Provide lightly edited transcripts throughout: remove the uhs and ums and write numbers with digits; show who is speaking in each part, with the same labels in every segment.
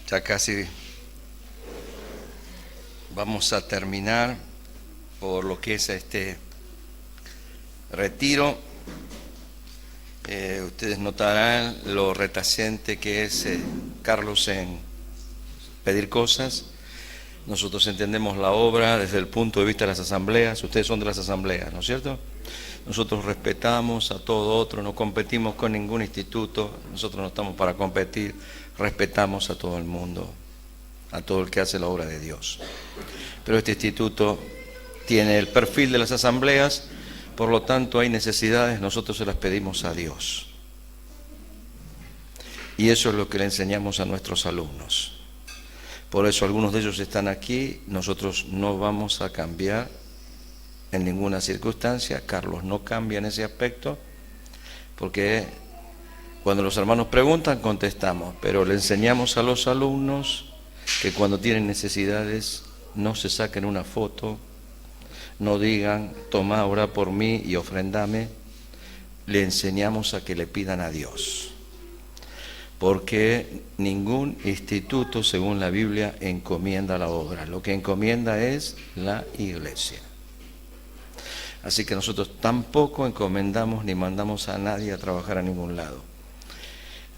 Speaker 1: Ya casi vamos a terminar por lo que es este retiro. Ustedes notarán lo reticente que es Carlos en pedir cosas. Nosotros entendemos la obra desde el punto de vista de las asambleas. Ustedes son de las asambleas, ¿no es cierto? Nosotros respetamos a todo otro, no competimos con ningún instituto. Nosotros no estamos para competir, respetamos a todo el mundo, a todo el que hace la obra de Dios. Pero este instituto tiene el perfil de las asambleas, por lo tanto hay necesidades, nosotros se las pedimos a Dios. Y eso es lo que le enseñamos a nuestros alumnos. Por eso algunos de ellos están aquí, nosotros no vamos a cambiar en ninguna circunstancia. Carlos no cambia en ese aspecto, porque cuando los hermanos preguntan, contestamos, pero le enseñamos a los alumnos que cuando tienen necesidades no se saquen una foto, no digan, toma, ora por mí y ofrendame. Le enseñamos a que le pidan a Dios, porque ningún instituto, según la Biblia, encomienda la obra. Lo que encomienda es la iglesia. Así que nosotros tampoco encomendamos ni mandamos a nadie a trabajar a ningún lado.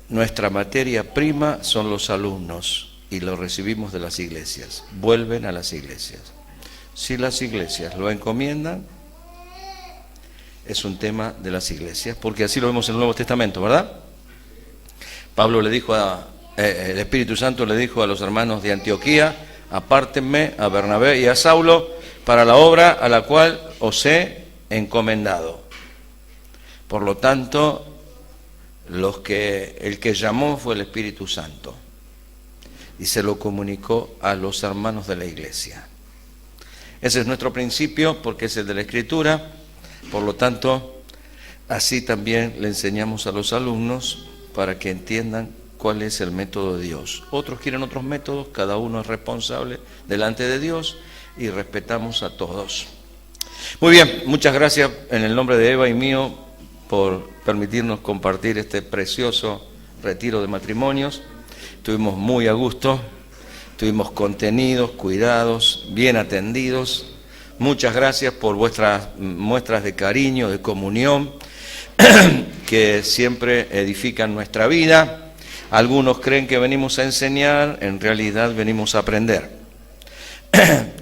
Speaker 1: Nuestra materia prima son los alumnos y los recibimos de las iglesias. Vuelven a las iglesias. Si las iglesias lo encomiendan, es un tema de las iglesias, porque así lo vemos en el Nuevo Testamento, ¿verdad? Pablo le dijo el Espíritu Santo le dijo a los hermanos de Antioquía: apártenme a Bernabé y a Saulo para la obra a la cual os he encomendado. Por lo tanto, el que llamó fue el Espíritu Santo y se lo comunicó a los hermanos de la iglesia. Ese es nuestro principio, porque es el de la Escritura. Por lo tanto, así también le enseñamos a los alumnos para que entiendan cuál es el método de Dios. Otros quieren otros métodos, cada uno es responsable delante de Dios y respetamos a todos. Muy bien, muchas gracias en el nombre de Eva y mío por permitirnos compartir este precioso retiro de matrimonios. Estuvimos muy a gusto, estuvimos contenidos, cuidados, bien atendidos. Muchas gracias por vuestras muestras de cariño, de comunión, que siempre edifican nuestra vida. Algunos creen que venimos a enseñar, en realidad venimos a aprender.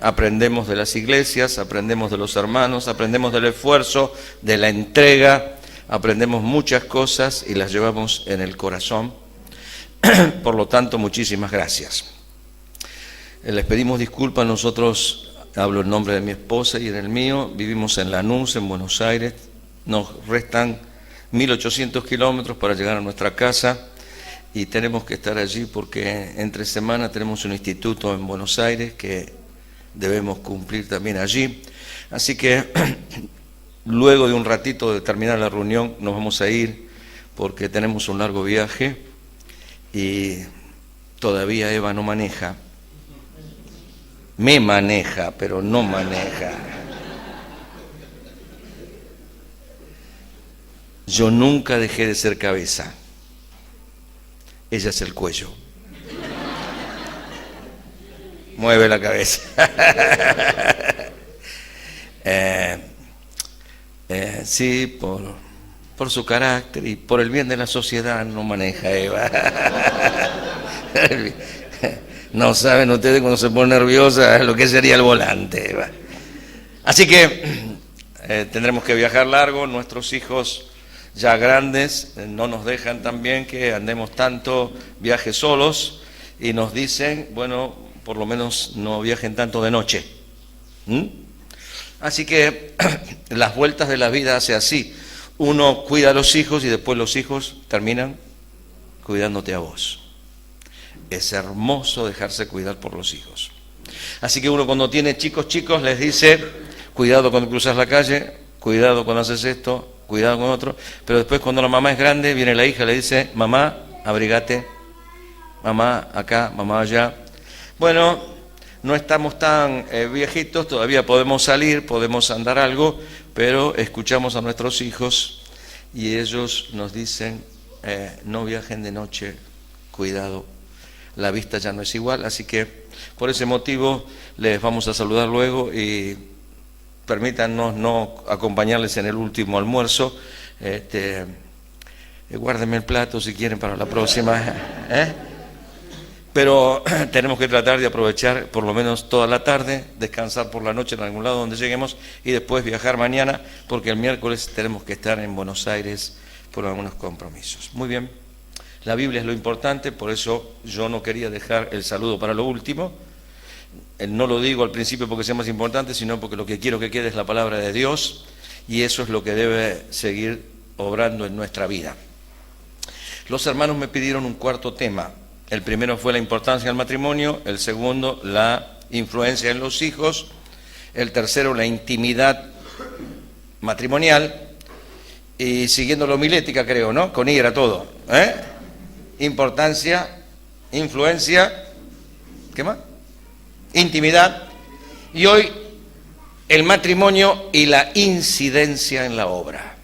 Speaker 1: Aprendemos de las iglesias, aprendemos de los hermanos, aprendemos del esfuerzo, de la entrega, aprendemos muchas cosas y las llevamos en el corazón. Por lo tanto, muchísimas gracias. Les pedimos disculpas, nosotros, hablo en nombre de mi esposa y en el mío, vivimos en Lanús, en Buenos Aires, nos restan 1800 kilómetros para llegar a nuestra casa y tenemos que estar allí porque entre semana tenemos un instituto en Buenos Aires que debemos cumplir también allí. Así que luego de un ratito de terminar la reunión nos vamos a ir porque tenemos un largo viaje y todavía Eva no maneja. Me maneja, pero no maneja. Yo nunca dejé de ser cabeza. Ella es el cuello. Mueve la cabeza. Sí, por su carácter y por el bien de la sociedad no maneja Eva. No saben ustedes cuando se pone nerviosa lo que sería el volante, Eva. Así que tendremos que viajar largo. Nuestros hijos ya grandes no nos dejan también que andemos tanto viajes solos y nos dicen, bueno, por lo menos no viajen tanto de noche. Así que las vueltas de la vida hace así. Uno cuida a los hijos y después los hijos terminan cuidándote a vos. Es hermoso dejarse cuidar por los hijos. Así que uno cuando tiene chicos les dice, cuidado cuando cruzas la calle, cuidado cuando haces esto, cuidado con otro. Pero después cuando la mamá es grande, viene la hija y le dice, mamá, abrigate, mamá acá, mamá allá. Bueno, no estamos tan viejitos, todavía podemos salir, podemos andar algo, pero escuchamos a nuestros hijos y ellos nos dicen, no viajen de noche, cuidado. la vista ya no es igual, así que por ese motivo les vamos a saludar luego y permítanos no acompañarles en el último almuerzo. Guárdenme el plato si quieren para la próxima, pero tenemos que tratar de aprovechar por lo menos toda la tarde, descansar por la noche en algún lado donde lleguemos y después viajar mañana, porque el miércoles tenemos que estar en Buenos Aires por algunos compromisos. Muy bien, la Biblia es lo importante, por eso yo no quería dejar el saludo para lo último. No lo digo al principio porque sea más importante, sino porque lo que quiero que quede es la palabra de Dios, y eso es lo que debe seguir obrando en nuestra vida. Los hermanos me pidieron un cuarto tema. El primero fue la importancia del matrimonio, el segundo la influencia en los hijos, el tercero la intimidad matrimonial, y siguiendo la homilética, creo, ¿no? Con I era todo, importancia, influencia, ¿qué más? Intimidad, y hoy el matrimonio y la incidencia en la obra.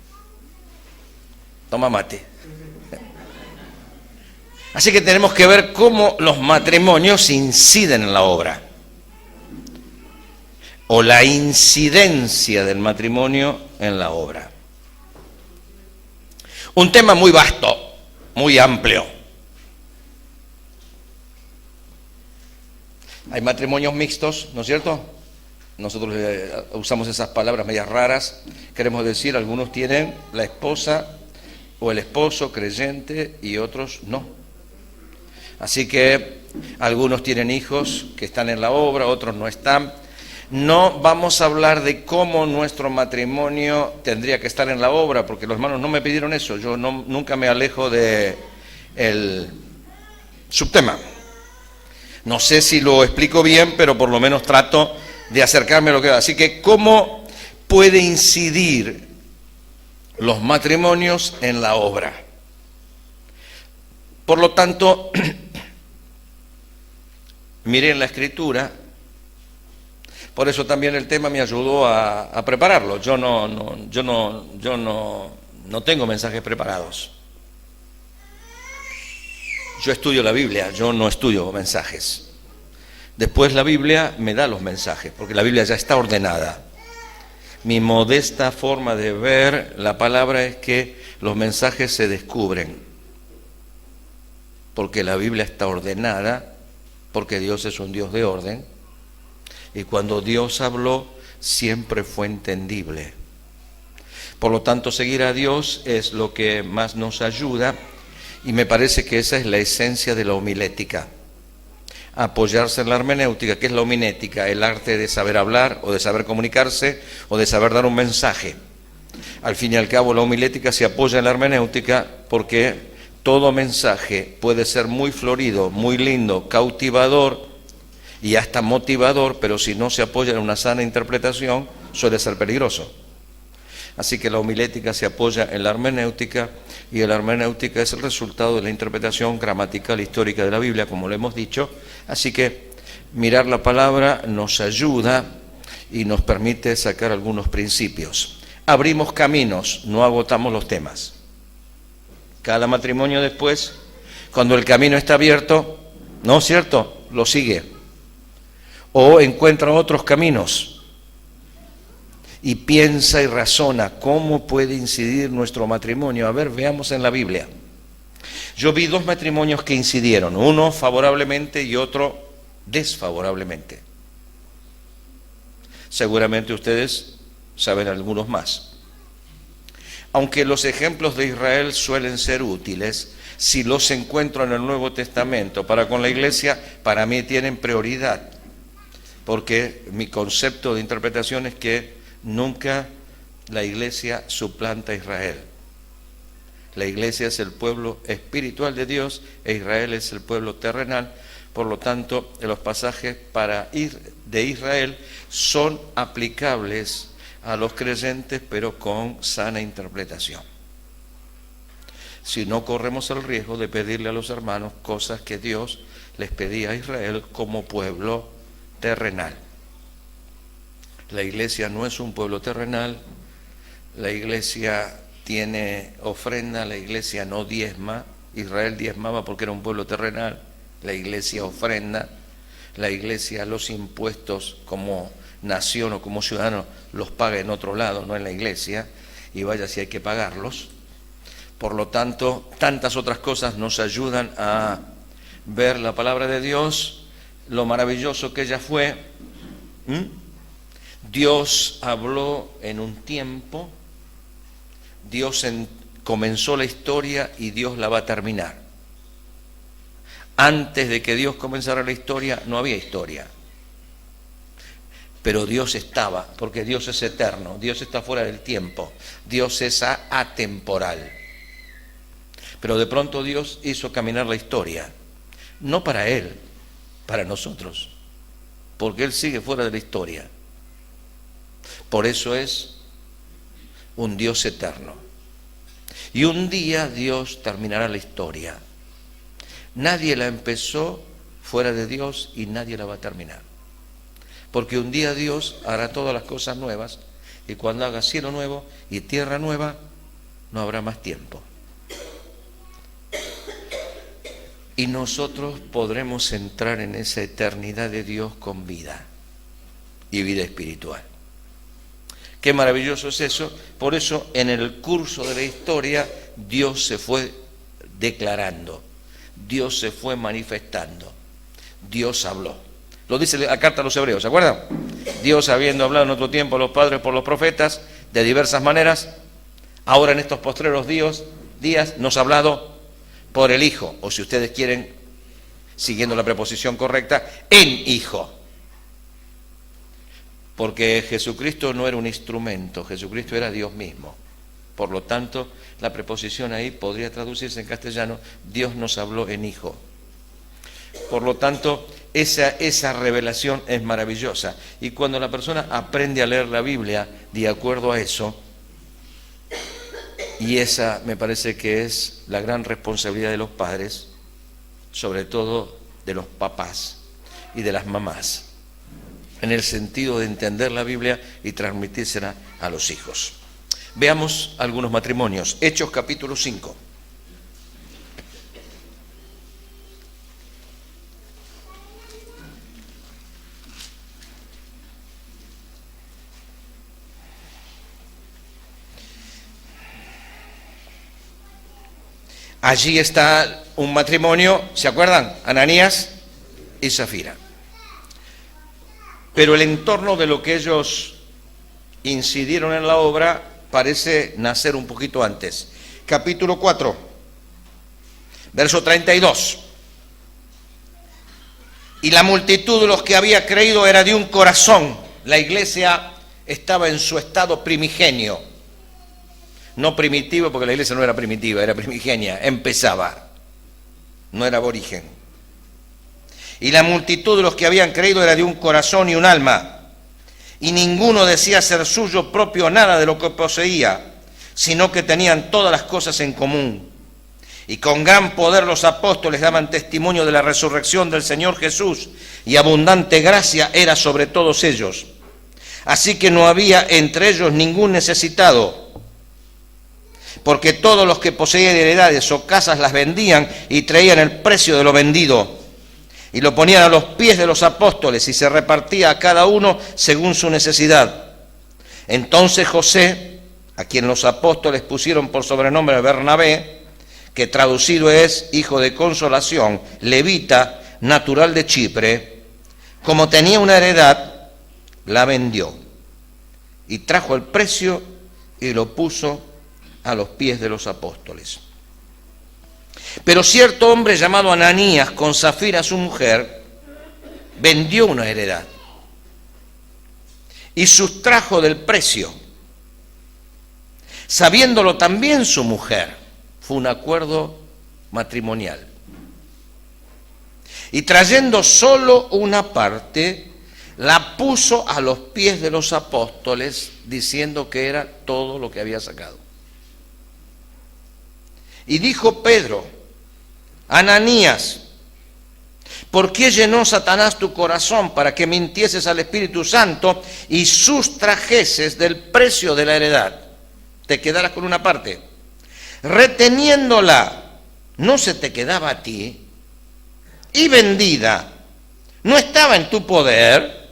Speaker 1: Toma mate. Así que tenemos que ver cómo los matrimonios inciden en la obra, o la incidencia del matrimonio en la obra. Un tema muy vasto, muy amplio. Hay matrimonios mixtos, ¿no es cierto? Nosotros usamos esas palabras medias raras. Queremos decir, algunos tienen la esposa o el esposo creyente y otros no. Así que algunos tienen hijos que están en la obra, otros no están. No vamos a hablar de cómo nuestro matrimonio tendría que estar en la obra, porque los hermanos no me pidieron eso. Yo nunca me alejo del subtema. No sé si lo explico bien, pero por lo menos trato de acercarme a lo que va. Así que, ¿cómo puede incidir los matrimonios en la obra? Por lo tanto, miré en la Escritura, por eso también el tema me ayudó a prepararlo. Yo no tengo mensajes preparados. Yo estudio la Biblia, yo no estudio mensajes. Después la Biblia me da los mensajes, porque la Biblia ya está ordenada. Mi modesta forma de ver la palabra es que los mensajes se descubren, porque la Biblia está ordenada, porque Dios es un Dios de orden, y cuando Dios habló, siempre fue entendible. Por lo tanto, seguir a Dios es lo que más nos ayuda, y me parece que esa es la esencia de la homilética. Apoyarse en la hermenéutica. ¿Qué es la homilética? El arte de saber hablar, o de saber comunicarse, o de saber dar un mensaje. Al fin y al cabo, la homilética se apoya en la hermenéutica porque todo mensaje puede ser muy florido, muy lindo, cautivador y hasta motivador, pero si no se apoya en una sana interpretación, suele ser peligroso. Así que la homilética se apoya en la hermenéutica, y la hermenéutica es el resultado de la interpretación gramatical histórica de la Biblia, como lo hemos dicho. Así que mirar la palabra nos ayuda y nos permite sacar algunos principios. Abrimos caminos, no agotamos los temas. Cada matrimonio después, cuando el camino está abierto, ¿no es cierto?, lo sigue. O encuentra otros caminos y piensa y razona cómo puede incidir nuestro matrimonio. A ver, veamos en la Biblia. Yo vi dos matrimonios que incidieron, uno favorablemente y otro desfavorablemente. Seguramente ustedes saben algunos más. Aunque los ejemplos de Israel suelen ser útiles, si los encuentro en el Nuevo Testamento para con la Iglesia, para mí tienen prioridad, porque mi concepto de interpretación es que nunca la Iglesia suplanta a Israel. La Iglesia es el pueblo espiritual de Dios e Israel es el pueblo terrenal. Por lo tanto, los pasajes de Israel son aplicables a los creyentes, pero con sana interpretación. Si no, corremos el riesgo de pedirle a los hermanos cosas que Dios les pedía a Israel como pueblo terrenal. La Iglesia no es un pueblo terrenal, la Iglesia tiene ofrenda, la Iglesia no diezma. Israel diezmaba porque era un pueblo terrenal, La iglesia ofrenda, la iglesia los impuestos como nación o como ciudadano los paga en otro lado, no en la iglesia, y vaya si hay que pagarlos. Por lo tanto, tantas otras cosas nos ayudan a ver la palabra de Dios, lo maravilloso que ella fue. Dios habló en un tiempo, Dios comenzó la historia y Dios la va a terminar. Antes de que Dios comenzara la historia, no había historia. Pero Dios estaba, porque Dios es eterno, Dios está fuera del tiempo, Dios es atemporal. Pero de pronto Dios hizo caminar la historia, no para Él, para nosotros, porque Él sigue fuera de la historia. Por eso es un Dios eterno. Y un día Dios terminará la historia. Nadie la empezó fuera de Dios y nadie la va a terminar. Porque un día Dios hará todas las cosas nuevas y cuando haga cielo nuevo y tierra nueva, no habrá más tiempo. Y nosotros podremos entrar en esa eternidad de Dios con vida y vida espiritual. Qué maravilloso es eso. Por eso en el curso de la historia Dios se fue declarando, Dios se fue manifestando, Dios habló. Lo dice la carta a los Hebreos, ¿se acuerdan? Dios, habiendo hablado en otro tiempo a los padres por los profetas de diversas maneras, ahora en estos postreros días nos ha hablado por el Hijo, o si ustedes quieren, siguiendo la preposición correcta, en Hijo. Porque Jesucristo no era un instrumento, Jesucristo era Dios mismo. Por lo tanto, la preposición ahí podría traducirse en castellano, Dios nos habló en Hijo. Por lo tanto, esa revelación es maravillosa. Y cuando la persona aprende a leer la Biblia de acuerdo a eso, y esa me parece que es la gran responsabilidad de los padres, sobre todo de los papás y de las mamás, en el sentido de entender la Biblia y transmitírsela a los hijos. Veamos algunos matrimonios. Hechos capítulo 5. Allí está un matrimonio, ¿se acuerdan? Ananías y Zafira. Pero el entorno de lo que ellos incidieron en la obra parece nacer un poquito antes. Capítulo 4, verso 32. Y la multitud de los que había creído era de un corazón. La iglesia estaba en su estado primigenio. No primitivo, porque la iglesia no era primitiva, era primigenia, empezaba, no era aborigen. Y la multitud de los que habían creído era de un corazón y un alma, y ninguno decía ser suyo propio nada de lo que poseía, sino que tenían todas las cosas en común. Y con gran poder los apóstoles daban testimonio de la resurrección del Señor Jesús, y abundante gracia era sobre todos ellos. Así que no había entre ellos ningún necesitado, porque todos los que poseían heredades o casas las vendían y traían el precio de lo vendido y lo ponían a los pies de los apóstoles y se repartía a cada uno según su necesidad. Entonces José, a quien los apóstoles pusieron por sobrenombre Bernabé, que traducido es hijo de consolación, levita, natural de Chipre, como tenía una heredad, la vendió y trajo el precio y lo puso a los pies de los apóstoles. Pero cierto hombre llamado Ananías, con Zafira su mujer, vendió una heredad y sustrajo del precio, sabiéndolo también su mujer. Fue un acuerdo matrimonial. Y trayendo solo una parte, la puso a los pies de los apóstoles, diciendo que era todo lo que había sacado. Y dijo Pedro: Ananías, ¿por qué llenó Satanás tu corazón para que mintieses al Espíritu Santo y sustrajeses del precio de la heredad? Te quedarás con una parte. Reteniéndola, ¿no se te quedaba a ti? y vendida no estaba en tu poder,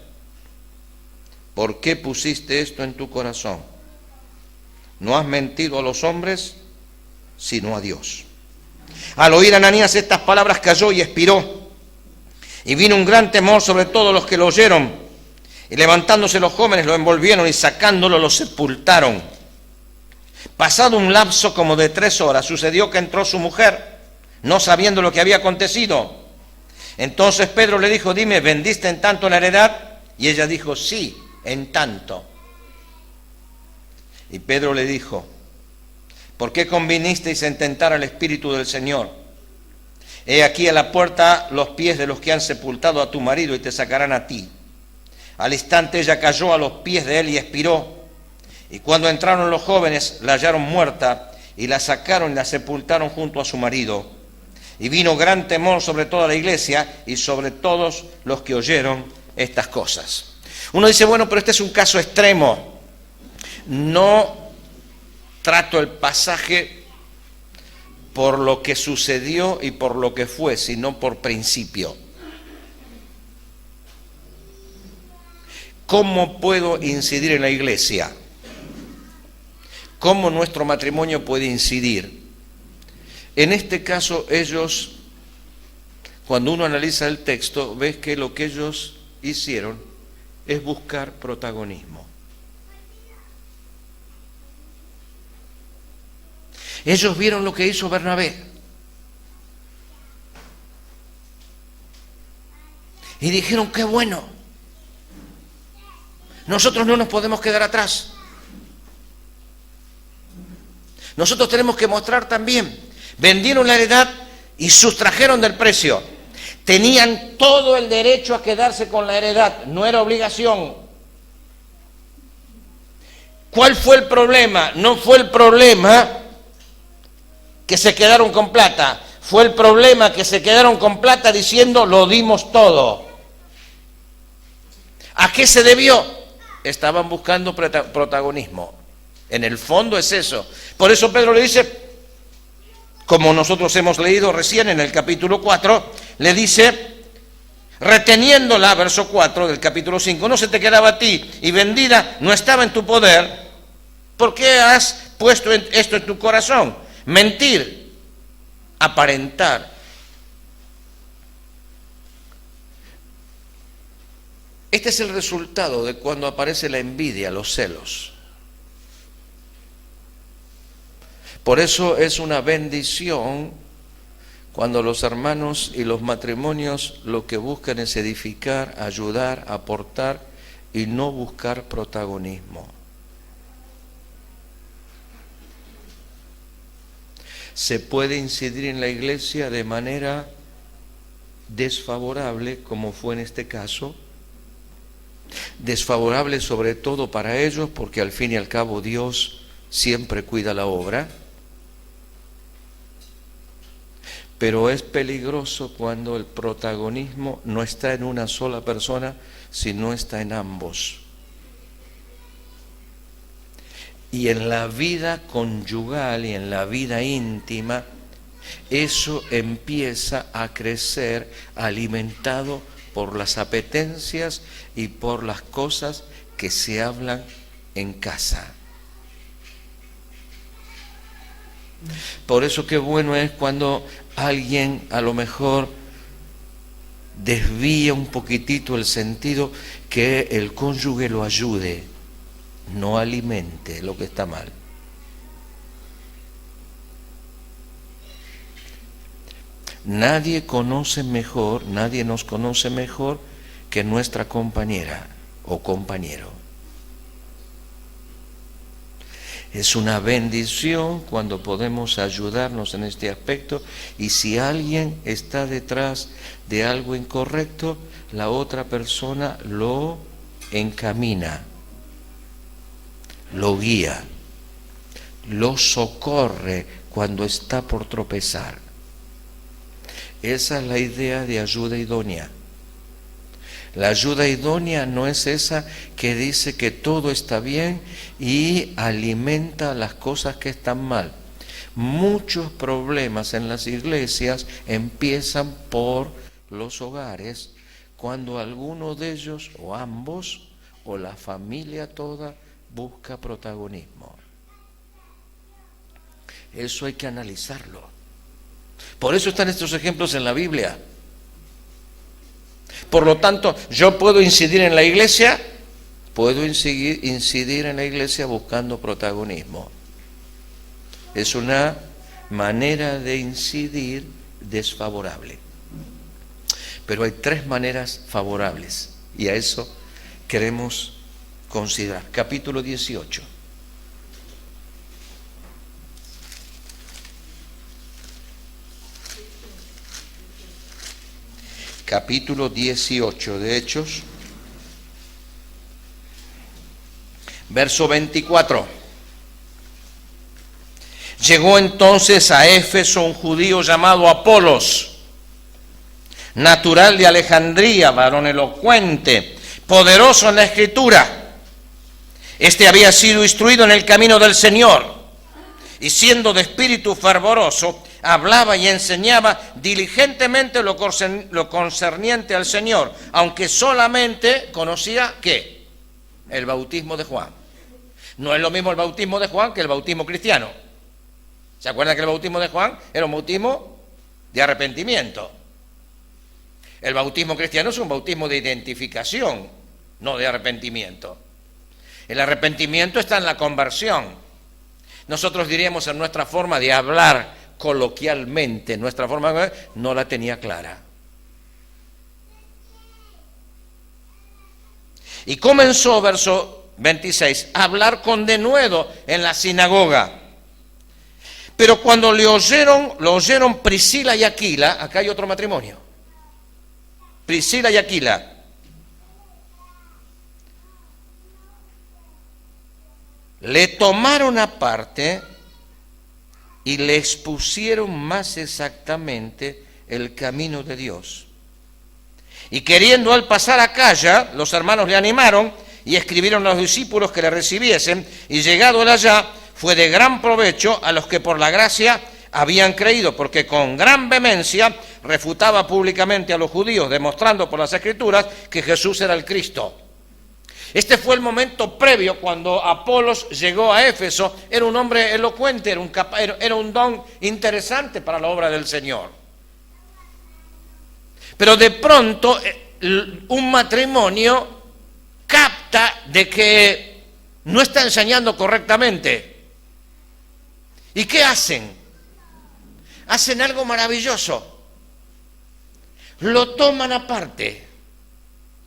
Speaker 1: ¿por qué pusiste esto en tu corazón? No has mentido a los hombres, sino a Dios. Al oír Ananías estas palabras cayó y expiró, y vino un gran temor sobre todos los que lo oyeron, y levantándose los jóvenes lo envolvieron y sacándolo lo sepultaron. Pasado un lapso como de 3 horas, sucedió que entró su mujer, no sabiendo lo que había acontecido. Entonces Pedro le dijo, dime, ¿vendiste en tanto la heredad? Y ella dijo, sí, en tanto. Y Pedro le dijo, ¿por qué convinisteis en tentar al Espíritu del Señor? He aquí a la puerta los pies de los que han sepultado a tu marido y te sacarán a ti. Al instante ella cayó a los pies de él y expiró. Y cuando entraron los jóvenes la hallaron muerta y la sacaron y la sepultaron junto a su marido. Y vino gran temor sobre toda la iglesia y sobre todos los que oyeron estas cosas. Uno dice, bueno, pero este es un caso extremo. No trato el pasaje por lo que sucedió y por lo que fue, sino por principio. ¿Cómo puedo incidir en la iglesia? ¿Cómo nuestro matrimonio puede incidir? En este caso, ellos, cuando uno analiza el texto, ves que lo que ellos hicieron es buscar protagonismo. Ellos vieron lo que hizo Bernabé y dijeron, qué bueno, nosotros no nos podemos quedar atrás. Nosotros tenemos que mostrar también. Vendieron la heredad y sustrajeron del precio. Tenían todo el derecho a quedarse con la heredad, no era obligación. ¿Cuál fue el problema? No fue el problema que se quedaron con plata, fue el problema que se quedaron con plata diciendo lo dimos todo. ¿A qué se debió? Estaban buscando protagonismo. En el fondo es eso. Por eso Pedro le dice, como nosotros hemos leído recién en el capítulo 4, le dice, reteniéndola, verso 4 del capítulo 5, no se te quedaba a ti y vendida no estaba en tu poder, ¿por qué has puesto esto en tu corazón? Mentir, aparentar. Este es el resultado de cuando aparece la envidia, los celos. Por eso es una bendición cuando los hermanos y los matrimonios lo que buscan es edificar, ayudar, aportar y no buscar protagonismo. Se puede incidir en la iglesia de manera desfavorable, como fue en este caso, desfavorable sobre todo para ellos, porque al fin y al cabo Dios siempre cuida la obra, pero es peligroso cuando el protagonismo no está en una sola persona, sino está en ambos. Y en la vida conyugal y en la vida íntima, eso empieza a crecer alimentado por las apetencias y por las cosas que se hablan en casa. Por eso qué bueno es cuando alguien a lo mejor desvía un poquitito el sentido, que el cónyuge lo ayude, no alimente lo que está mal. Nadie nos conoce mejor que nuestra compañera o compañero. Es una bendición cuando podemos ayudarnos en este aspecto, y si alguien está detrás de algo incorrecto, la otra persona lo encamina, lo guía, lo socorre cuando está por tropezar. Esa es la idea de ayuda idónea. La ayuda idónea no es esa que dice que todo está bien y alimenta las cosas que están mal. Muchos problemas en las iglesias empiezan por los hogares cuando alguno de ellos, o ambos, o la familia toda, busca protagonismo. Eso hay que analizarlo. Por eso están estos ejemplos en la Biblia. Por lo tanto, yo puedo incidir en la iglesia, buscando protagonismo. Es una manera de incidir desfavorable. Pero hay 3 maneras favorables y a eso queremos considerar. Capítulo 18. Capítulo 18 de Hechos, verso 24. Llegó entonces a Éfeso un judío llamado Apolos, natural de Alejandría, varón elocuente, poderoso en la Escritura. Este había sido instruido en el camino del Señor, y siendo de espíritu fervoroso, hablaba y enseñaba diligentemente lo concerniente al Señor, aunque solamente conocía, ¿qué? El bautismo de Juan. No es lo mismo el bautismo de Juan que el bautismo cristiano. ¿Se acuerdan que el bautismo de Juan era un bautismo de arrepentimiento? El bautismo cristiano es un bautismo de identificación, no de arrepentimiento. El arrepentimiento está en la conversión. Nosotros diríamos en nuestra forma de hablar coloquialmente, nuestra forma de hablar, no la tenía clara. Y comenzó, verso 26, a hablar con denuedo en la sinagoga. Pero cuando lo oyeron Priscila y Aquila, acá hay otro matrimonio. Priscila y Aquila. Le tomaron aparte y le expusieron más exactamente el camino de Dios. Y queriendo al pasar a Acaya, los hermanos le animaron y escribieron a los discípulos que le recibiesen, y llegado él allá, fue de gran provecho a los que por la gracia habían creído, porque con gran vehemencia refutaba públicamente a los judíos, demostrando por las Escrituras que Jesús era el Cristo. Este fue el momento previo cuando Apolos llegó a Éfeso. Era un hombre elocuente, era un don interesante para la obra del Señor. Pero de pronto un matrimonio capta de que no está enseñando correctamente. ¿Y qué hacen? Hacen algo maravilloso. Lo toman aparte.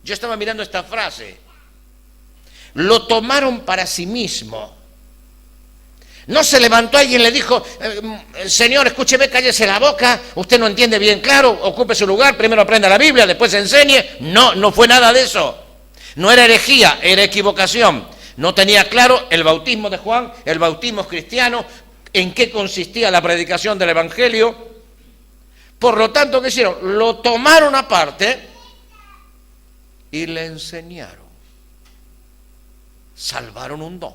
Speaker 1: Yo estaba mirando esta frase. Lo tomaron para sí mismo. No se levantó alguien y le dijo, Señor, escúcheme, cállese la boca, usted no entiende bien claro, ocupe su lugar, primero aprenda la Biblia, después enseñe. No fue nada de eso. No era herejía, era equivocación. No tenía claro el bautismo de Juan, el bautismo cristiano, en qué consistía la predicación del Evangelio. Por lo tanto, ¿qué hicieron? Lo tomaron aparte y le enseñaron. Salvaron un don.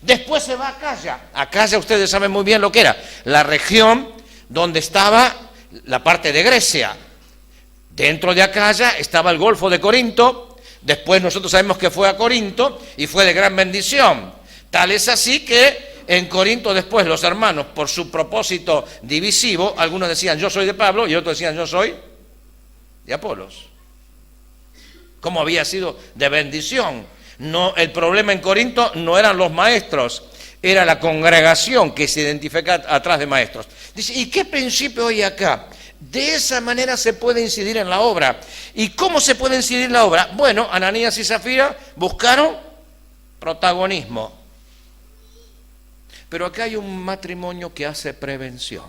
Speaker 1: Después se va a Acaya. Acaya, ustedes saben muy bien lo que era. La región donde estaba la parte de Grecia. Dentro de Acaya estaba el Golfo de Corinto. Después nosotros sabemos que fue a Corinto y fue de gran bendición. Tal es así que en Corinto después los hermanos, por su propósito divisivo, algunos decían yo soy de Pablo y otros decían yo soy de Apolos. Como había sido de bendición. No, el problema en Corinto no eran los maestros, era la congregación que se identifica atrás de maestros. Dice, ¿y qué principio hay acá? De esa manera se puede incidir en la obra. ¿Y cómo se puede incidir en la obra? Bueno, Ananías y Zafira buscaron protagonismo. Pero acá hay un matrimonio que hace prevención.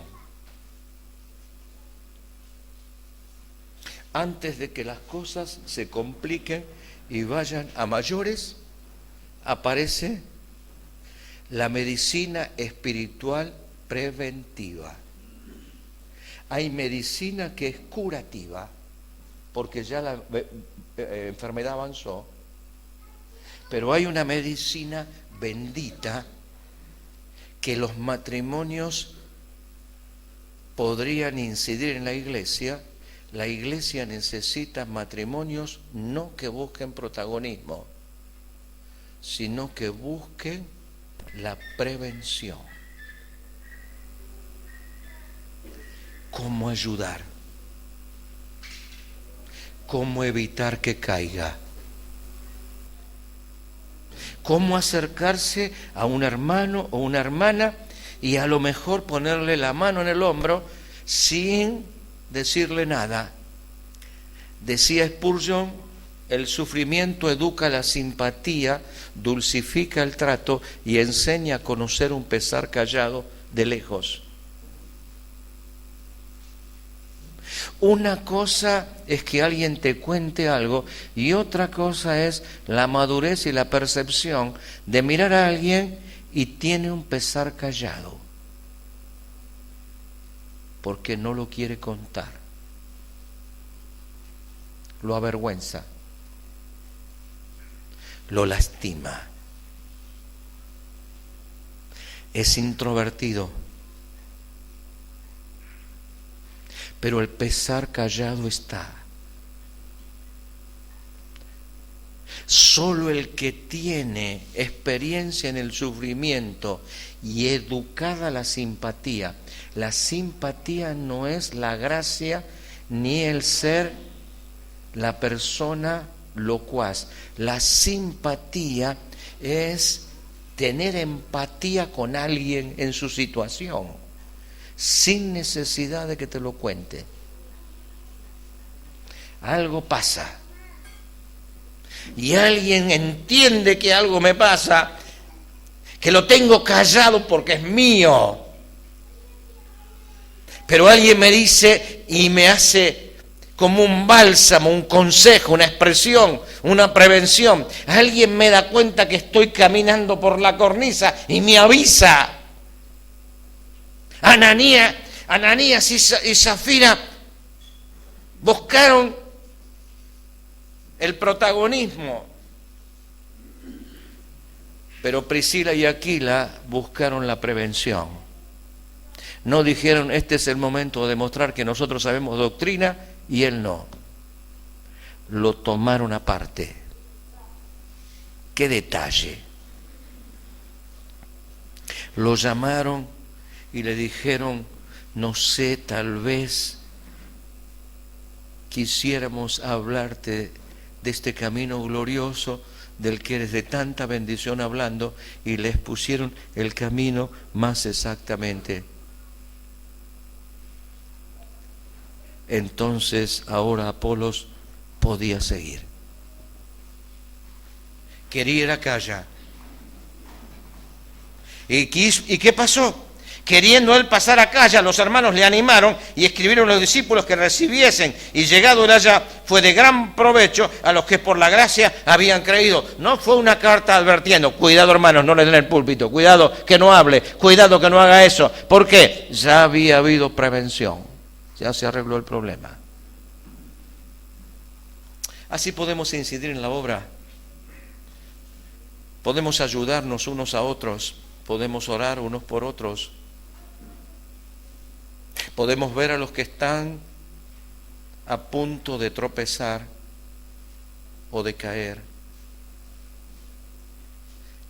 Speaker 1: Antes de que las cosas se compliquen y vayan a mayores, aparece la medicina espiritual preventiva. Hay medicina que es curativa, porque ya la enfermedad avanzó, pero hay una medicina bendita que los matrimonios podrían incidir en la iglesia necesita matrimonios no que busquen protagonismo, sino que busquen la prevención. ¿Cómo ayudar? ¿Cómo evitar que caiga? ¿Cómo acercarse a un hermano o una hermana y a lo mejor ponerle la mano en el hombro sin decirle nada? Decía Spurgeon, el sufrimiento educa la simpatía, dulcifica el trato y enseña a conocer un pesar callado de lejos. Una cosa es que alguien te cuente algo y otra cosa es la madurez y la percepción de mirar a alguien y tiene un pesar callado porque no lo quiere contar, lo avergüenza, lo lastima, es introvertido. Pero el pesar callado está. Solo el que tiene experiencia en el sufrimiento y educada la simpatía no es la gracia ni el ser la persona locuaz. La simpatía es tener empatía con alguien en su situación, sin necesidad de que te lo cuente. Algo pasa y alguien entiende que algo me pasa, que lo tengo callado porque es mío, pero alguien me dice y me hace como un bálsamo, un consejo, una expresión, una prevención. Alguien me da cuenta que estoy caminando por la cornisa y me avisa. Ananías y Zafira buscaron el protagonismo, pero Priscila y Aquila buscaron la prevención. No dijeron, este es el momento de demostrar que nosotros sabemos doctrina y él no. Lo tomaron aparte. ¡Qué detalle! Lo llamaron y le dijeron, no sé, tal vez quisiéramos hablarte de este camino glorioso del que eres de tanta bendición hablando, y les pusieron el camino más exactamente. Entonces ahora Apolos podía seguir. Quería ir a Acaya. ¿Y qué pasó? Queriendo él pasar a Acaya, los hermanos le animaron y escribieron a los discípulos que recibiesen, y llegado él allá fue de gran provecho a los que por la gracia habían creído. No fue una carta advirtiendo, cuidado hermanos, no le den el púlpito, cuidado que no hable, cuidado que no haga eso. ¿Por qué? Ya había habido prevención, ya se arregló el problema. Así podemos incidir en la obra, podemos ayudarnos unos a otros, podemos orar unos por otros. Podemos ver a los que están a punto de tropezar o de caer,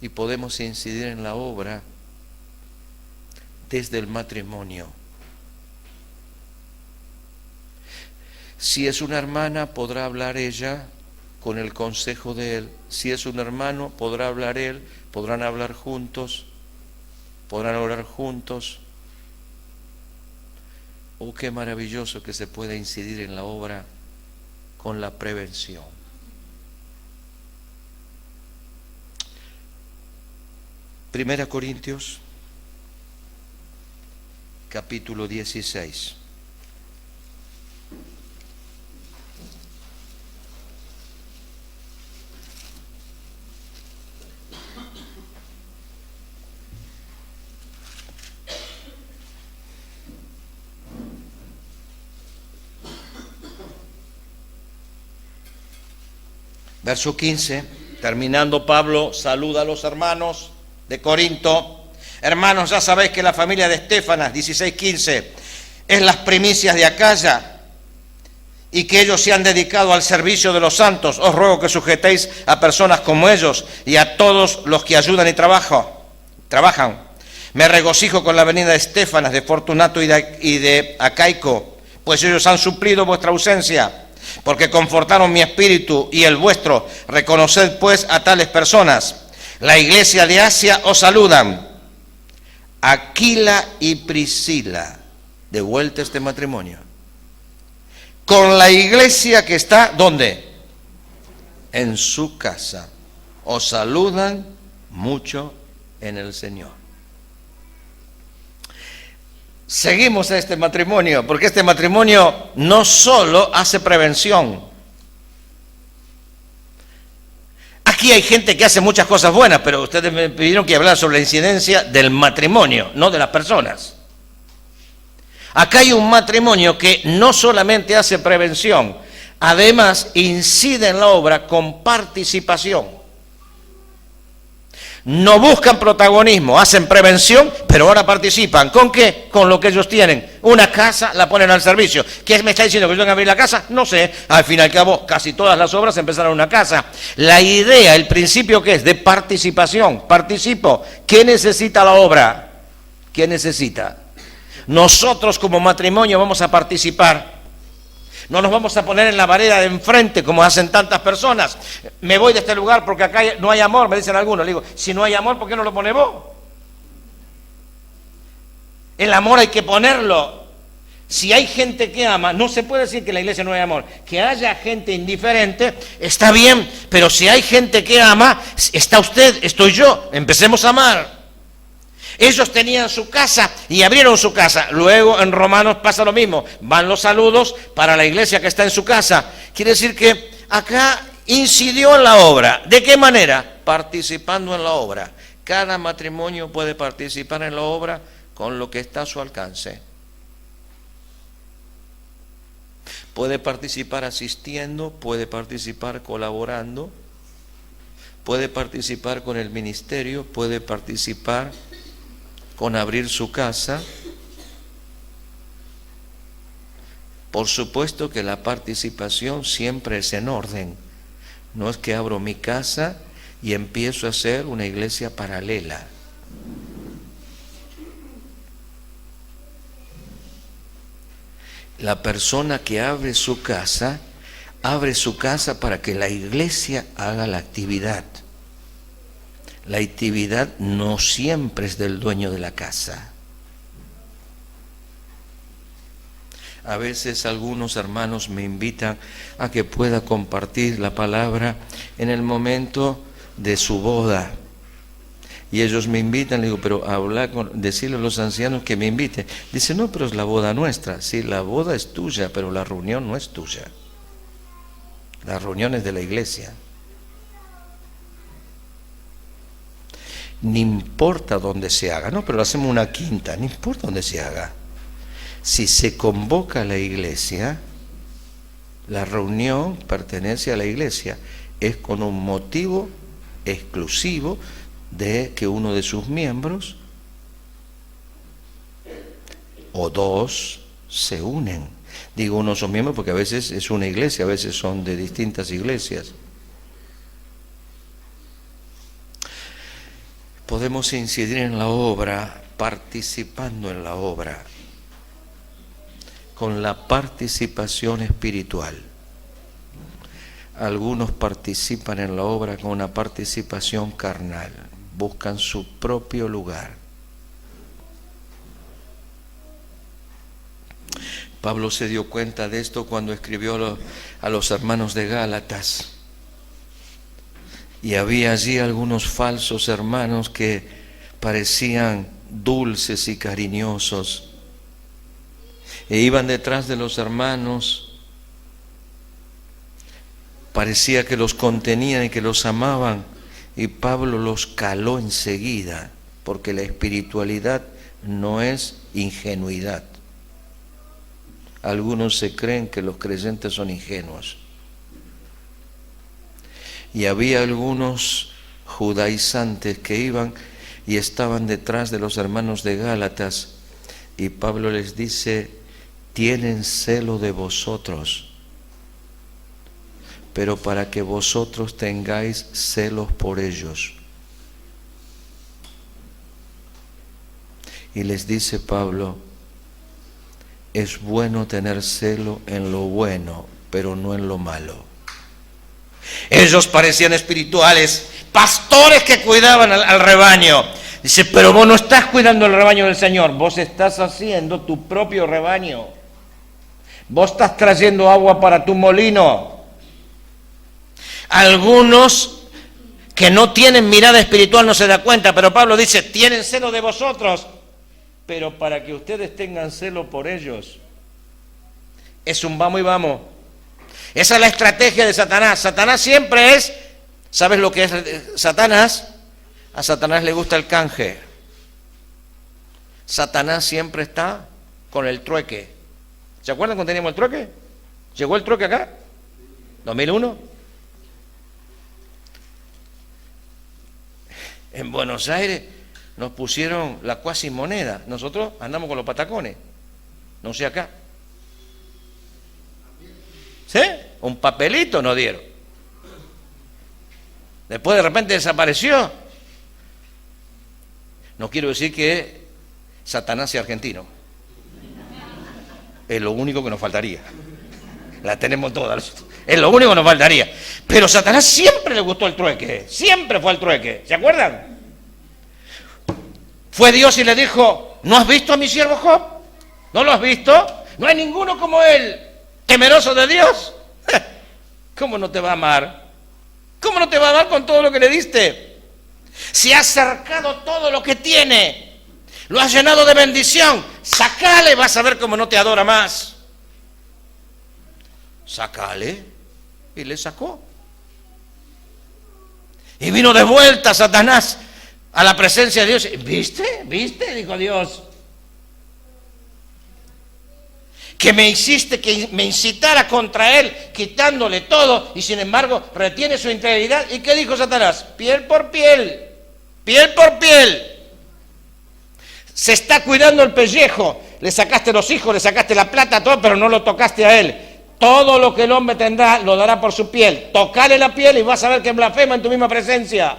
Speaker 1: y podemos incidir en la obra desde el matrimonio. Si es una hermana, podrá hablar ella con el consejo de él. Si es un hermano, podrá hablar él, podrán hablar juntos, podrán orar juntos. Oh, qué maravilloso que se pueda incidir en la obra con la prevención. Primera Corintios, capítulo 16. Verso 15, terminando, Pablo saluda a los hermanos de Corinto. Hermanos, ya sabéis que la familia de Estéfanas, 16:15, es las primicias de Acaya, y que ellos se han dedicado al servicio de los santos. Os ruego que sujetéis a personas como ellos y a todos los que ayudan y trabajan. Me regocijo con la venida de Estéfanas, de Fortunato y de Acaico, pues ellos han suplido vuestra ausencia, porque confortaron mi espíritu y el vuestro. Reconoced pues a tales personas. La iglesia de Asia os saludan. Aquila y Priscila, de vuelta este matrimonio, con la iglesia que está, ¿dónde? En su casa. Os saludan mucho en el Señor. Seguimos a este matrimonio, porque este matrimonio no solo hace prevención. Aquí hay gente que hace muchas cosas buenas, pero ustedes me pidieron que hablara sobre la incidencia del matrimonio, no de las personas. Acá hay un matrimonio que no solamente hace prevención, además incide en la obra con participación. No buscan protagonismo, hacen prevención, pero ahora participan. ¿Con qué? Con lo que ellos tienen. Una casa la ponen al servicio. ¿Qué me está diciendo? ¿Que yo tengo que abrir la casa? No sé. Al fin y al cabo, casi todas las obras empezaron en una casa. La idea, el principio que es de participación. Participo. ¿Qué necesita la obra? ¿Qué necesita? Nosotros como matrimonio vamos a participar. No nos vamos a poner en la vereda de enfrente como hacen tantas personas. Me voy de este lugar porque acá no hay amor, me dicen algunos. Le digo, si no hay amor, ¿por qué no lo pone vos? El amor hay que ponerlo. Si hay gente que ama, no se puede decir que en la iglesia no hay amor. Que haya gente indiferente, está bien, pero si hay gente que ama, está usted, estoy yo, empecemos a amar. Ellos tenían su casa y abrieron su casa. Luego en Romanos pasa lo mismo. Van los saludos para la iglesia que está en su casa. Quiere decir que acá incidió en la obra. ¿De qué manera? Participando en la obra. Cada matrimonio puede participar en la obra con lo que está a su alcance. Puede participar asistiendo, puede participar colaborando, puede participar con el ministerio, puede participar con abrir su casa. Por supuesto que la participación siempre es en orden. No es que abro mi casa y empiezo a hacer una iglesia paralela. La persona que abre su casa para que la iglesia haga la actividad. La actividad no siempre es del dueño de la casa. A veces algunos hermanos me invitan a que pueda compartir la palabra en el momento de su boda. Y ellos me invitan, le digo, pero decirle a los ancianos que me inviten. Dice, no, pero es la boda nuestra. Sí, la boda es tuya, pero la reunión no es tuya. La reunión es de la iglesia. No importa dónde se haga, no, pero hacemos una quinta, no importa dónde se haga. Si se convoca a la iglesia, la reunión pertenece a la iglesia, es con un motivo exclusivo de que uno de sus miembros o dos se unen. Digo uno son miembros porque a veces es una iglesia, a veces son de distintas iglesias. Podemos incidir en la obra, participando en la obra, con la participación espiritual. Algunos participan en la obra con una participación carnal, buscan su propio lugar. Pablo se dio cuenta de esto cuando escribió a los hermanos de Gálatas. Y había allí algunos falsos hermanos que parecían dulces y cariñosos. E iban detrás de los hermanos. Parecía que los contenían y que los amaban. Y Pablo los caló enseguida, porque la espiritualidad no es ingenuidad. Algunos se creen que los creyentes son ingenuos. Y había algunos judaizantes que iban y estaban detrás de los hermanos de Gálatas, y Pablo les dice, tienen celo de vosotros, pero para que vosotros tengáis celos por ellos. Y les dice Pablo, es bueno tener celo en lo bueno, pero no en lo malo. Ellos parecían espirituales, pastores que cuidaban al rebaño. Dice, pero vos no estás cuidando el rebaño del Señor, vos estás haciendo tu propio rebaño. Vos estás trayendo agua para tu molino. Algunos que no tienen mirada espiritual no se dan cuenta, pero Pablo dice, tienen celo de vosotros, pero para que ustedes tengan celo por ellos. Es un vamos y vamos. Esa es la estrategia de Satanás. Satanás siempre es, ¿sabes lo que es Satanás? A Satanás le gusta el canje. Satanás siempre está con el trueque. ¿Se acuerdan cuando teníamos el trueque? ¿Llegó el trueque acá? ¿2001? En Buenos Aires nos pusieron la cuasi moneda. Nosotros andamos con los patacones. No sé acá. ¿Sí? Un papelito nos dieron. Después de repente desapareció. No quiero decir que Satanás sea argentino. Es lo único que nos faltaría. La tenemos todas. Es lo único que nos faltaría. Pero Satanás siempre le gustó el trueque. Siempre fue el trueque. ¿Se acuerdan? Fue Dios y le dijo, ¿no has visto a mi siervo Job? ¿No lo has visto? No hay ninguno como él, temeroso de Dios. ¿Cómo no te va a amar? ¿Cómo no te va a amar con todo lo que le diste? Si has cercado todo lo que tiene, lo has llenado de bendición, sacale, vas a ver cómo no te adora más. Sacale. Y le sacó. Y vino de vuelta Satanás a la presencia de Dios. ¿Viste? ¿Viste? Dijo Dios. Que me hiciste, que me incitara contra él, quitándole todo, y sin embargo retiene su integridad. ¿Y qué dijo Satanás? Piel por piel, piel por piel. Se está cuidando el pellejo. Le sacaste los hijos, le sacaste la plata, todo, pero no lo tocaste a él. Todo lo que el hombre tendrá lo dará por su piel. Tocale la piel y vas a ver que blasfema en tu misma presencia.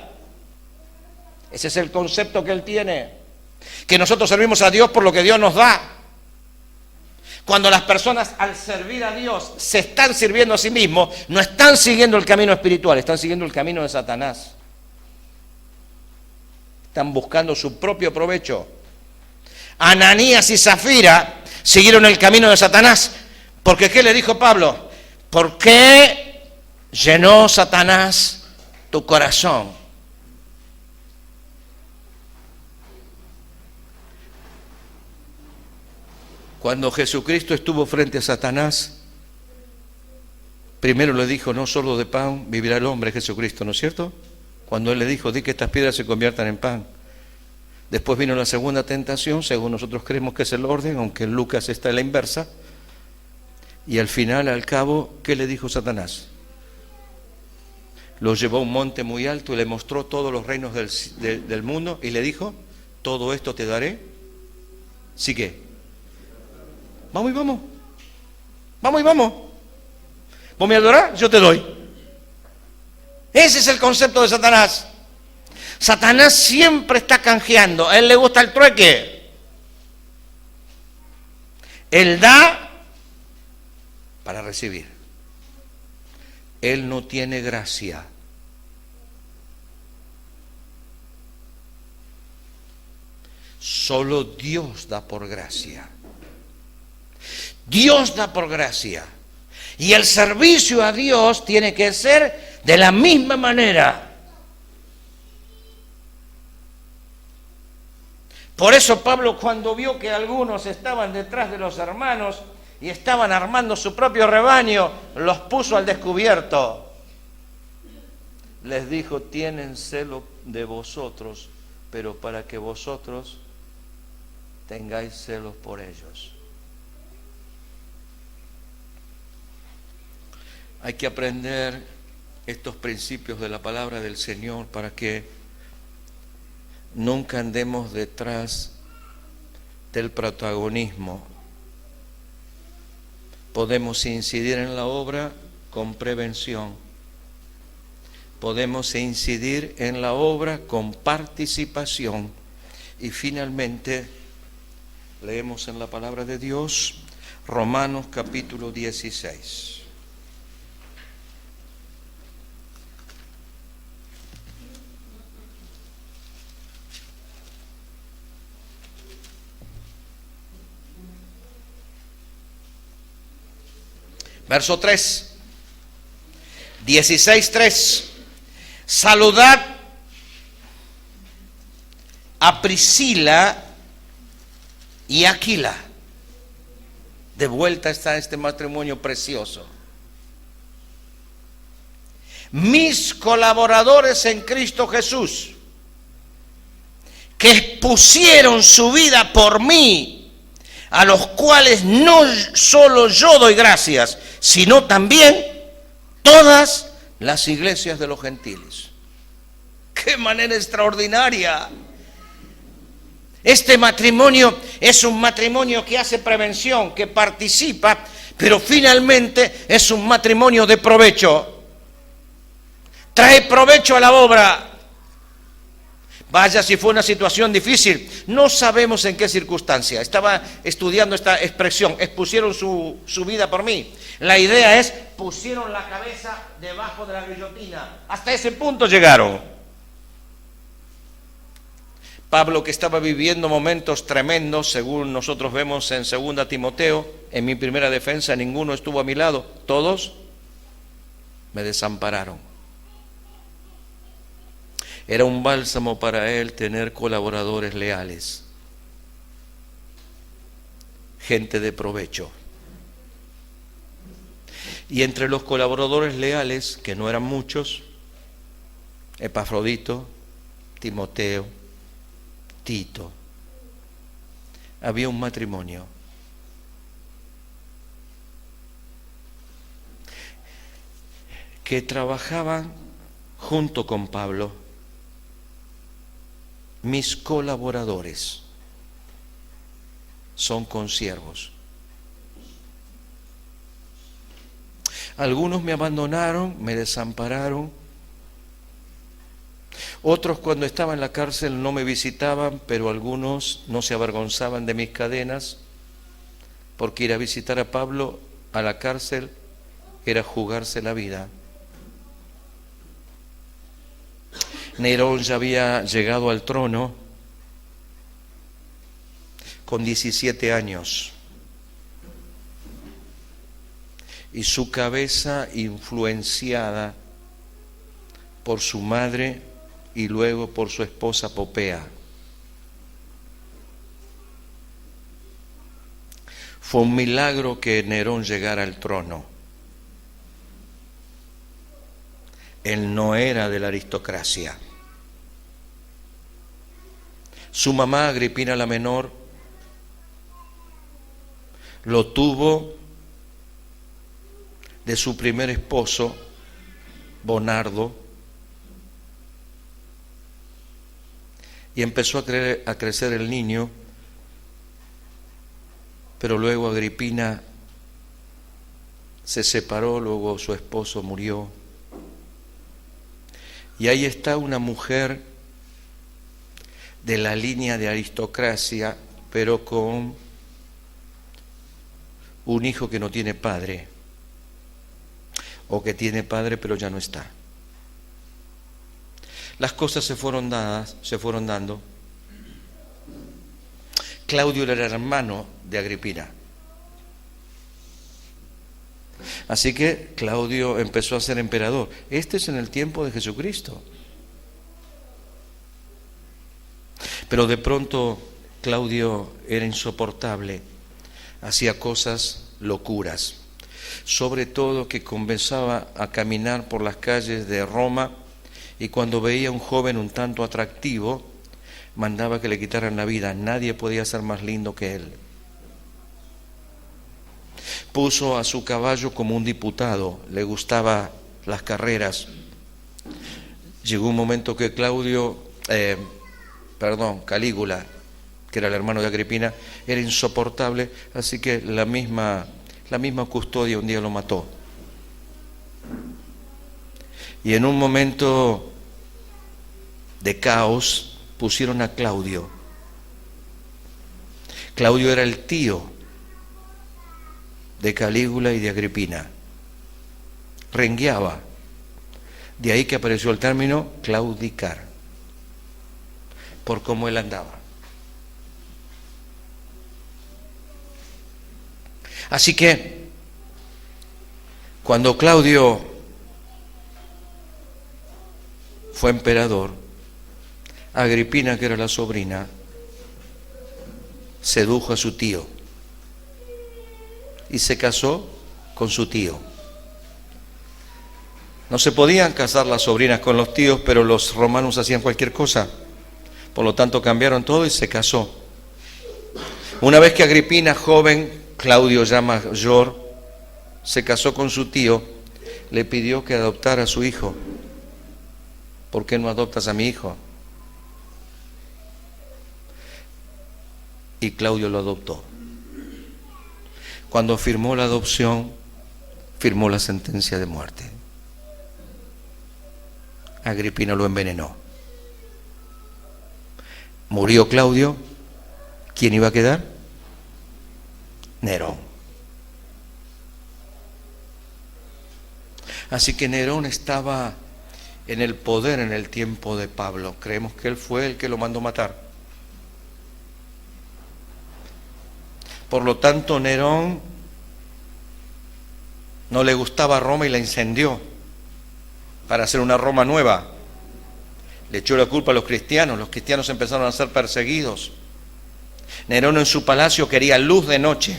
Speaker 1: Ese es el concepto que él tiene. Que nosotros servimos a Dios por lo que Dios nos da. Cuando las personas al servir a Dios se están sirviendo a sí mismos, no están siguiendo el camino espiritual, están siguiendo el camino de Satanás. Están buscando su propio provecho. Ananías y Zafira siguieron el camino de Satanás. Porque ¿qué le dijo Pablo? ¿Por qué llenó Satanás tu corazón? Cuando Jesucristo estuvo frente a Satanás, primero le dijo, no solo de pan vivirá el hombre, Jesucristo, ¿no es cierto? Cuando él le dijo, di que estas piedras se conviertan en pan. Después vino la segunda tentación, según nosotros creemos que es el orden, aunque en Lucas está en la inversa. Y al final, al cabo, ¿qué le dijo Satanás? Lo llevó a un monte muy alto y le mostró todos los reinos del mundo y le dijo, todo esto te daré. ¿Sí qué? Vamos y vamos. Vamos y vamos. ¿Vos me adorás? Yo te doy. Ese es el concepto de Satanás. Satanás siempre está canjeando. A él le gusta el trueque. Él da para recibir. Él no tiene gracia. Solo Dios da por gracia. Dios da por gracia. Y el servicio a Dios tiene que ser de la misma manera. Por eso Pablo, cuando vio que algunos estaban detrás de los hermanos y estaban armando su propio rebaño, los puso al descubierto. Les dijo, tienen celo de vosotros, pero para que vosotros tengáis celos por ellos. Hay que aprender estos principios de la palabra del Señor para que nunca andemos detrás del protagonismo, Podemos incidir en la obra con prevención. Podemos incidir en la obra con participación. Y finalmente, leemos en la palabra de Dios, Romanos capítulo 16. Verso 3, 16:3. Saludad a Priscila y Aquila. De vuelta está este matrimonio precioso. Mis colaboradores en Cristo Jesús, que pusieron su vida por mí, a los cuales no solo yo doy gracias, sino también todas las iglesias de los gentiles. ¡Qué manera extraordinaria! Este matrimonio es un matrimonio que hace prevención, que participa, pero finalmente es un matrimonio de provecho. Trae provecho a la obra. Vaya si fue una situación difícil, no sabemos en qué circunstancia. Estaba estudiando esta expresión, expusieron su vida por mí. La idea es, pusieron la cabeza debajo de la guillotina. Hasta ese punto llegaron. Pablo, que estaba viviendo momentos tremendos, según nosotros vemos en 2 Timoteo, en mi primera defensa, ninguno estuvo a mi lado, todos me desampararon. Era un bálsamo para él tener colaboradores leales, gente de provecho. Y entre los colaboradores leales, que no eran muchos, Epafrodito, Timoteo, Tito, había un matrimonio. Que trabajaban junto con Pablo. Mis colaboradores son consiervos. Algunos me abandonaron, me desampararon. Otros, cuando estaba en la cárcel, no me visitaban, pero algunos no se avergonzaban de mis cadenas, porque ir a visitar a Pablo a la cárcel era jugarse la vida. Nerón ya había llegado al trono con 17 años y su cabeza influenciada por su madre y luego por su esposa Popea. Fue un milagro que Nerón llegara al trono. Él no era de la aristocracia. Su mamá, Agripina la menor, lo tuvo de su primer esposo, Bonardo, y empezó a crecer el niño, pero luego Agripina se separó, luego su esposo murió. Y ahí está una mujer de la línea de aristocracia, pero con un hijo que no tiene padre, o que tiene padre pero ya no está. Las cosas se fueron dando. Claudio era el hermano de Agripina. Así que Claudio empezó a ser emperador. Este es en el tiempo de Jesucristo. Pero de pronto Claudio era insoportable, hacía cosas locuras, sobre todo que comenzaba a caminar por las calles de Roma y cuando veía a un joven un tanto atractivo, mandaba que le quitaran la vida. Nadie podía ser más lindo que él. Puso a su caballo como un diputado, le gustaban las carreras. Llegó un momento que Calígula, que era el hermano de Agripina, era insoportable, así que la misma la misma custodia un día lo mató. Y en un momento de caos pusieron a Claudio. Claudio era el tío de Calígula y de Agripina. Rengueaba. De ahí que apareció el término claudicar, por cómo él andaba. Así que, cuando Claudio fue emperador, Agripina, que era la sobrina, sedujo a su tío y se casó con su tío. No se podían casar las sobrinas con los tíos, pero los romanos hacían cualquier cosa. Por lo tanto, cambiaron todo y se casó. Una vez que Agripina, joven, Claudio ya mayor, se casó con su tío, le pidió que adoptara a su hijo. ¿Por qué no adoptas a mi hijo? Y Claudio lo adoptó. Cuando firmó la adopción, firmó la sentencia de muerte. Agripina lo envenenó. Murió Claudio. ¿Quién iba a quedar? Nerón. Así que Nerón estaba en el poder en el tiempo de Pablo. Creemos que él fue el que lo mandó matar. Por lo tanto, Nerón no le gustaba Roma y la incendió para hacer una Roma nueva. Le echó la culpa a los cristianos empezaron a ser perseguidos. Nerón en su palacio quería luz de noche.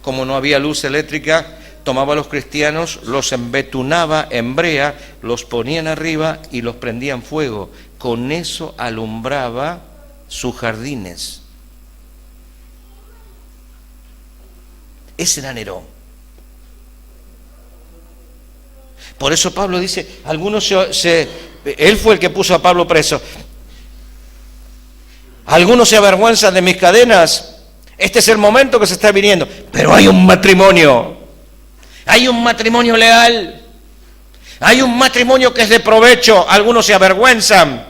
Speaker 1: Como no había luz eléctrica, tomaba a los cristianos, los embetunaba en brea, los ponían arriba y los prendían fuego. Con eso alumbraba sus jardines. Ese era Nerón. Por eso Pablo dice, él fue el que puso a Pablo preso. Algunos se avergüenzan de mis cadenas. Este es el momento que se está viniendo. Pero hay un matrimonio. Hay un matrimonio leal. Hay un matrimonio que es de provecho. Algunos se avergüenzan.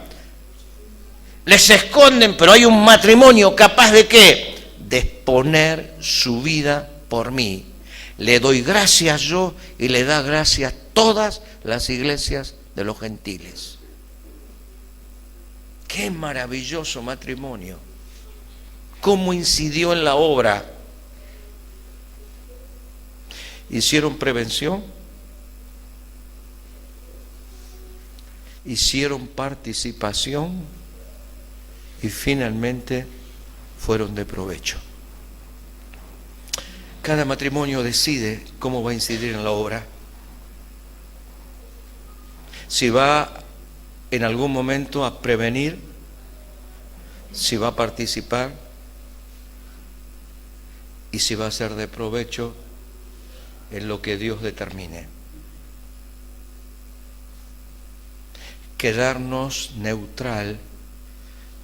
Speaker 1: Les esconden, pero hay un matrimonio capaz de ¿qué? De exponer su vida por mí. Le doy gracias yo y le da gracias todas las iglesias de los gentiles. Qué maravilloso matrimonio. Cómo incidió en la obra. Hicieron prevención. Hicieron participación. Y finalmente fueron de provecho. Cada matrimonio decide cómo va a incidir en la obra. Si va en algún momento a prevenir, si va a participar y si va a ser de provecho en lo que Dios determine. Quedarnos neutral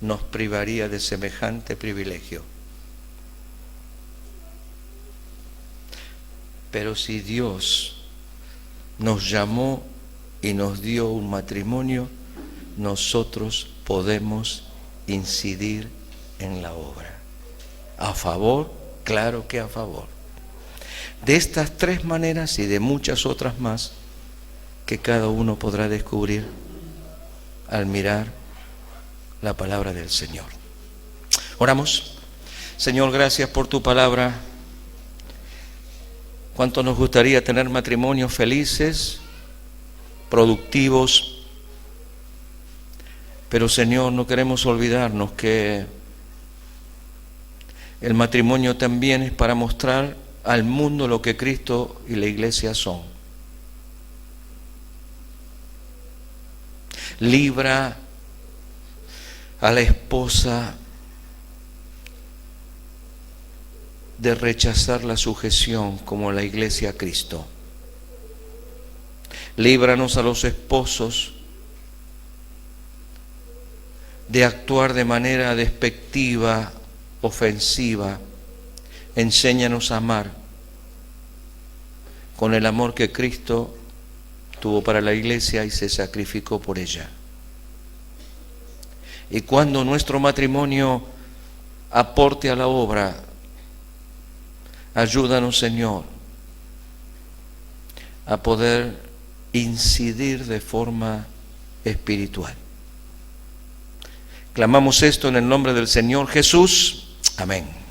Speaker 1: nos privaría de semejante privilegio. Pero si Dios nos llamó y nos dio un matrimonio, nosotros podemos incidir en la obra. A favor, claro que a favor. De estas tres maneras y de muchas otras más que cada uno podrá descubrir al mirar la palabra del Señor. Oramos. Señor, gracias por tu palabra. Cuánto nos gustaría tener matrimonios felices, productivos, pero Señor, no queremos olvidarnos que el matrimonio también es para mostrar al mundo lo que Cristo y la Iglesia son. Libra a la esposa de rechazar la sujeción como la Iglesia a Cristo. Líbranos a los esposos de actuar de manera despectiva, ofensiva. Enséñanos a amar con el amor que Cristo tuvo para la iglesia y se sacrificó por ella. Y cuando nuestro matrimonio aporte a la obra, ayúdanos, Señor, a poder incidir de forma espiritual. Clamamos esto en el nombre del Señor Jesús. Amén.